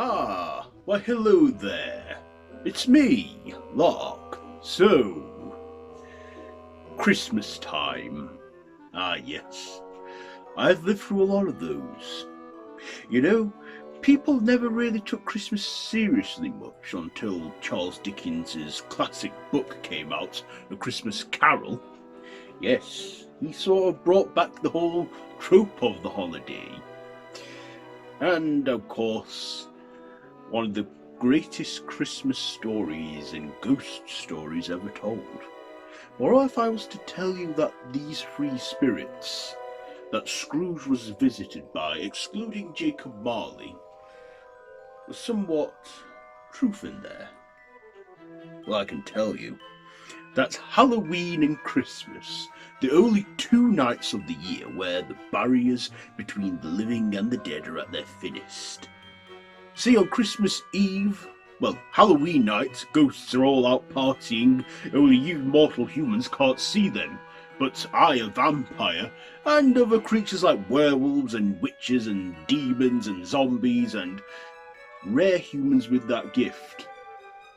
Why hello there. It's me, Lark. So, Christmas time. Yes. I've lived through a lot of those. You know, people never really took Christmas seriously much until Charles Dickens's classic book came out, A Christmas Carol. Yes, he sort of brought back the whole trope of the holiday. And of course, one of the greatest Christmas stories and ghost stories ever told. Or if I was to tell you that these three spirits that Scrooge was visited by, excluding Jacob Marley, was somewhat truth in there? Well, I can tell you, that's Halloween and Christmas, the only two nights of the year where the barriers between the living and the dead are at their thinnest. See, on Christmas Eve, Halloween night, ghosts are all out partying, only you mortal humans can't see them. But I, a vampire, and other creatures like werewolves and witches and demons and zombies and rare humans with that gift,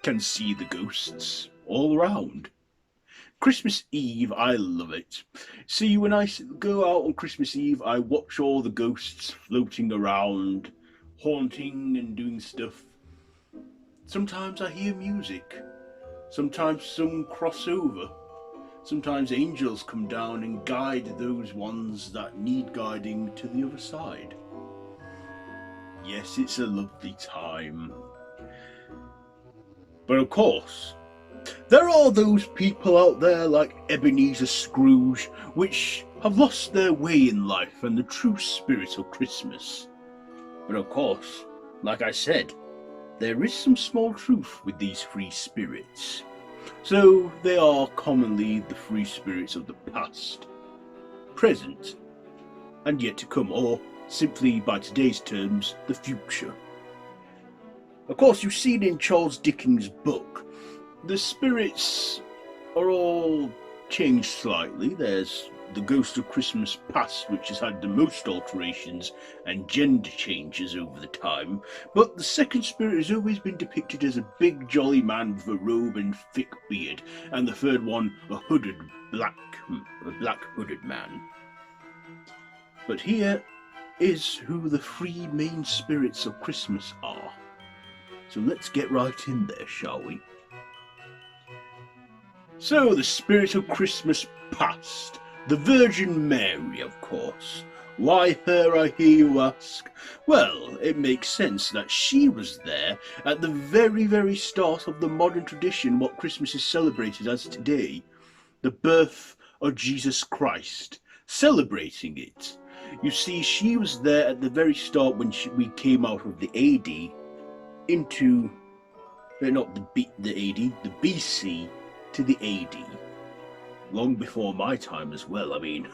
can see the ghosts all around. Christmas Eve, I love it. See, when I go out on Christmas Eve, I watch all the ghosts floating around, haunting and doing stuff. Sometimes I hear music. Sometimes some cross over. Sometimes angels come down and guide those ones that need guiding to the other side. Yes, it's a lovely time. But of course, there are those people out there like Ebenezer Scrooge which have lost their way in life and the true spirit of Christmas. But of course, like I said, there is some small truth with these three spirits. So they are commonly the three spirits of the past, present, and yet to come, or simply by today's terms, the future. Of course, you've seen in Charles Dickens' book, the spirits are all changed slightly. There's the Ghost of Christmas Past, which has had the most alterations and gender changes over the time, but the second spirit has always been depicted as a big jolly man with a robe and thick beard, and the third one a black hooded man. But here is who the three main spirits of Christmas are. So let's get right in there, shall we? So, the spirit of Christmas Past, the Virgin Mary, of course. Why her, I hear you ask? Well, it makes sense that she was there at the very, very start of the modern tradition, what Christmas is celebrated as today. The birth of Jesus Christ, celebrating it. You see, she was there at the very start when we came out of the AD into, not the AD, the BC to the AD. Long before my time as well. I mean,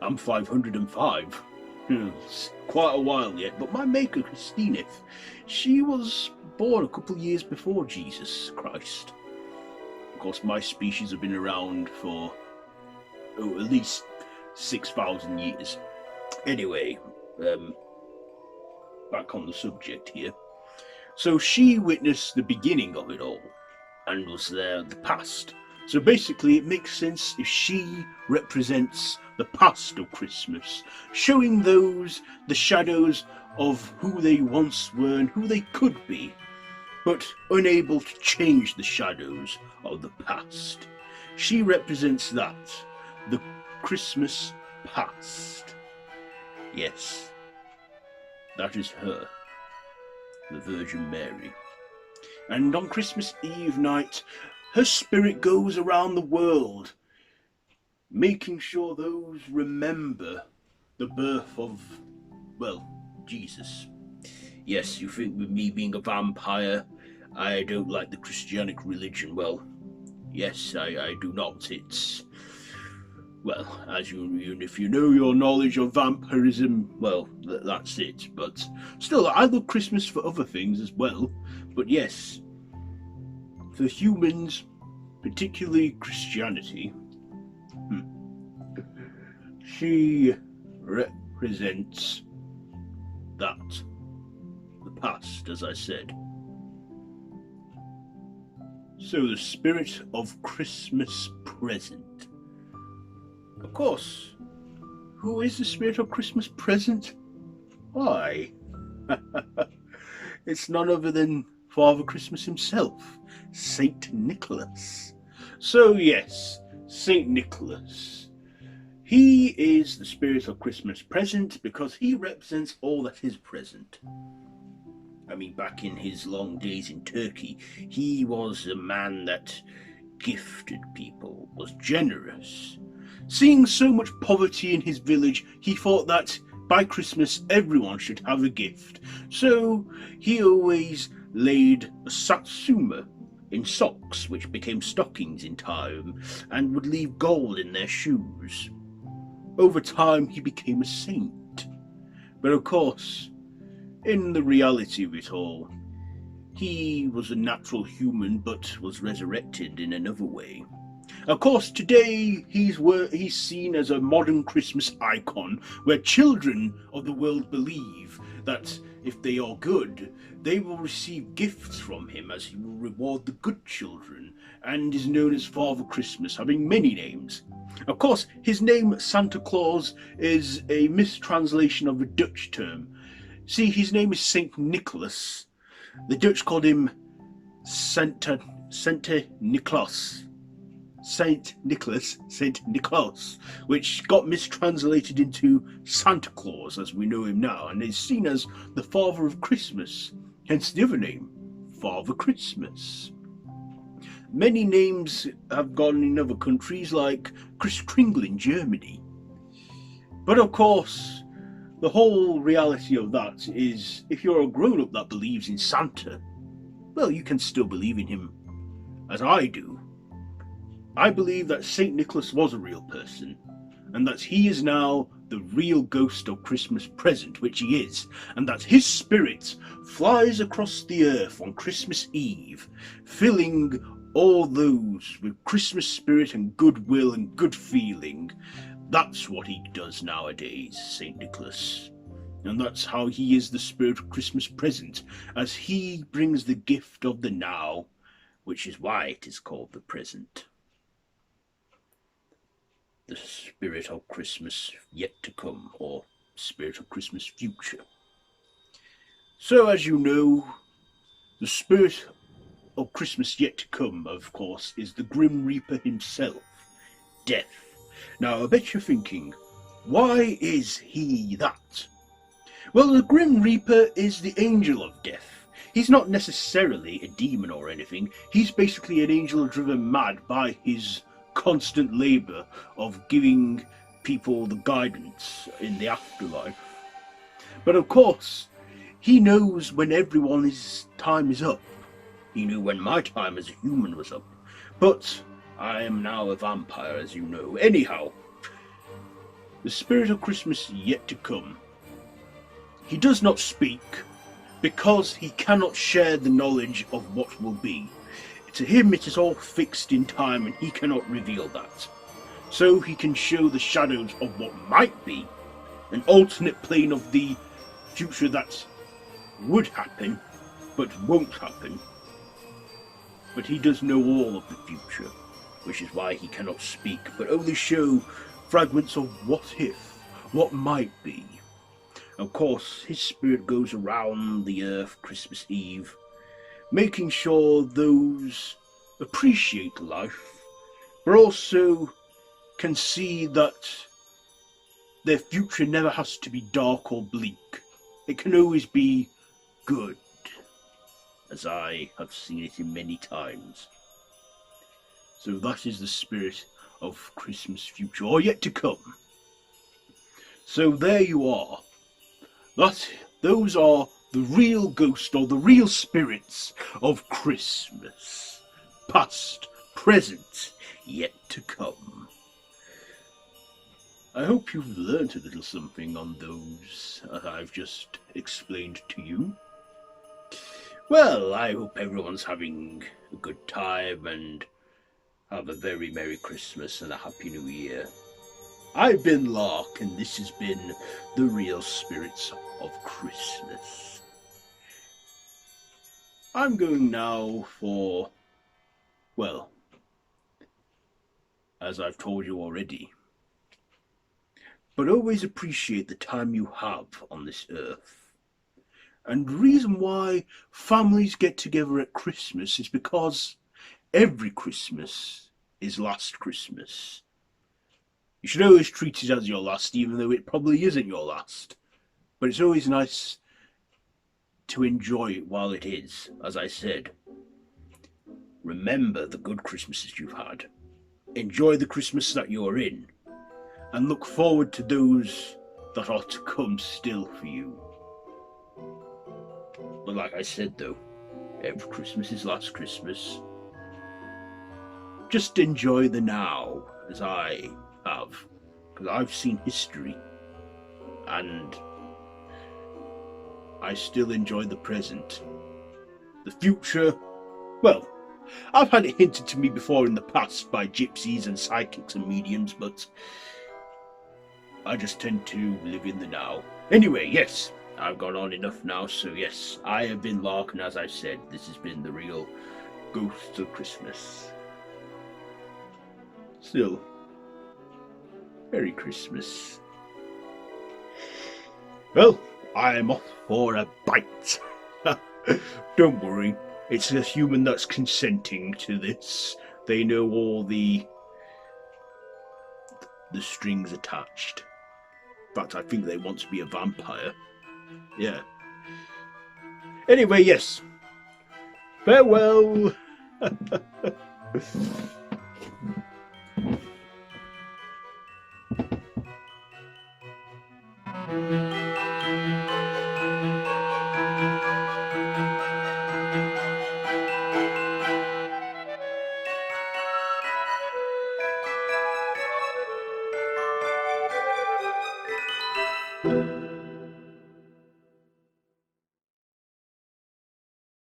I'm 505. It's quite a while yet, but my maker, Christina, she was born a couple of years before Jesus Christ. Of course, my species have been around for at least 6,000 years. Anyway, back on the subject here. So she witnessed the beginning of it all, and was there at the past. So basically it makes sense if she represents the past of Christmas, showing those the shadows of who they once were and who they could be, but unable to change the shadows of the past. She represents that, the Christmas past. Yes, that is her, the Virgin Mary. And on Christmas Eve night, her spirit goes around the world, making sure those remember the birth of, Jesus. Yes, you think with me being a vampire, I don't like the Christianic religion. Well, yes, I do not. It's, if you know your knowledge of vampirism, that's it. But still, I love Christmas for other things as well. But yes, for humans, particularly Christianity, she represents that, the past, as I said. So the spirit of Christmas present. Of course, who is the spirit of Christmas present? Why, it's none other than Father Christmas himself, Saint Nicholas. So yes, Saint Nicholas. He is the spirit of Christmas present because he represents all that is present. I mean, back in his long days in Turkey, he was a man that gifted people, was generous. Seeing so much poverty in his village, he thought that by Christmas everyone should have a gift. So he always laid a satsuma in socks, which became stockings in time, and would leave gold in their shoes. Over time he became a saint. But of course, in the reality of it all, he was a natural human but was resurrected in another way. Of course, today he's seen as a modern Christmas icon where children of the world believe that if they are good, they will receive gifts from him as he will reward the good children, and is known as Father Christmas, having many names. Of course, his name Santa Claus is a mistranslation of a Dutch term. See, his name is Saint Nicholas. The Dutch called him Saint Nicholas, which got mistranslated into Santa Claus as we know him now, and is seen as the father of Christmas, hence the other name, Father Christmas. Many names have gone in other countries, like Kris Kringle in Germany. But of course, the whole reality of that is, if you're a grown-up that believes in Santa, well, you can still believe in him, as I do. I believe that St. Nicholas was a real person, and that he is now the real ghost of Christmas present, which he is, and that his spirit flies across the earth on Christmas Eve, filling all those with Christmas spirit and goodwill and good feeling. That's what he does nowadays, St. Nicholas. And that's how he is the spirit of Christmas present, as he brings the gift of the now, which is why it is called the present. The spirit of Christmas yet to come, or spirit of Christmas future. So, as you know, the spirit of Christmas yet to come, of course, is the Grim Reaper himself, Death. Now, I bet you're thinking, why is he that? Well, the Grim Reaper is the angel of death. He's not necessarily a demon or anything. He's basically an angel driven mad by his constant labour of giving people the guidance in the afterlife. But of course, he knows when everyone's time is up. He knew when my time as a human was up. But I am now a vampire, as you know. Anyhow, the spirit of Christmas yet to come. He does not speak because he cannot share the knowledge of what will be. To him it is all fixed in time and he cannot reveal that. So he can show the shadows of what might be, an alternate plane of the future that would happen but won't happen. But he does know all of the future, which is why he cannot speak, but only show fragments of what if, what might be. Of course, his spirit goes around the earth Christmas Eve, making sure those appreciate life, but also can see that their future never has to be dark or bleak. It can always be good, as I have seen it in many times. So that is the spirit of Christmas future, or yet to come. So there you are. Those are the real ghost or the real spirits of Christmas. Past, present, yet to come. I hope you've learnt a little something on those I've just explained to you. Well, I hope everyone's having a good time and have a very Merry Christmas and a Happy New Year. I've been Lark, and this has been the Real Spirits of Christmas. I'm going now for, well, as I've told you already, but always appreciate the time you have on this earth. And the reason why families get together at Christmas is because every Christmas is last Christmas. You should always treat it as your last, even though it probably isn't your last. But it's always nice to enjoy it while it is, as I said. Remember the good Christmases you've had. Enjoy the Christmas that you're in. And look forward to those that are to come still for you. But like I said though, every Christmas is last Christmas. Just enjoy the now, as I have. Because I've seen history. And I still enjoy the present. The future, well, I've had it hinted to me before in the past by gypsies and psychics and mediums, but I just tend to live in the now. Anyway, yes, I've gone on enough now, so yes, I have been Lark, and as I've said, this has been the real Ghosts of Christmas. Still, Merry Christmas. Well, I'm off for a bite. Don't worry, it's a human that's consenting to this. They know all the strings attached. In fact, I think they want to be a vampire. Yeah. Anyway, yes. Farewell.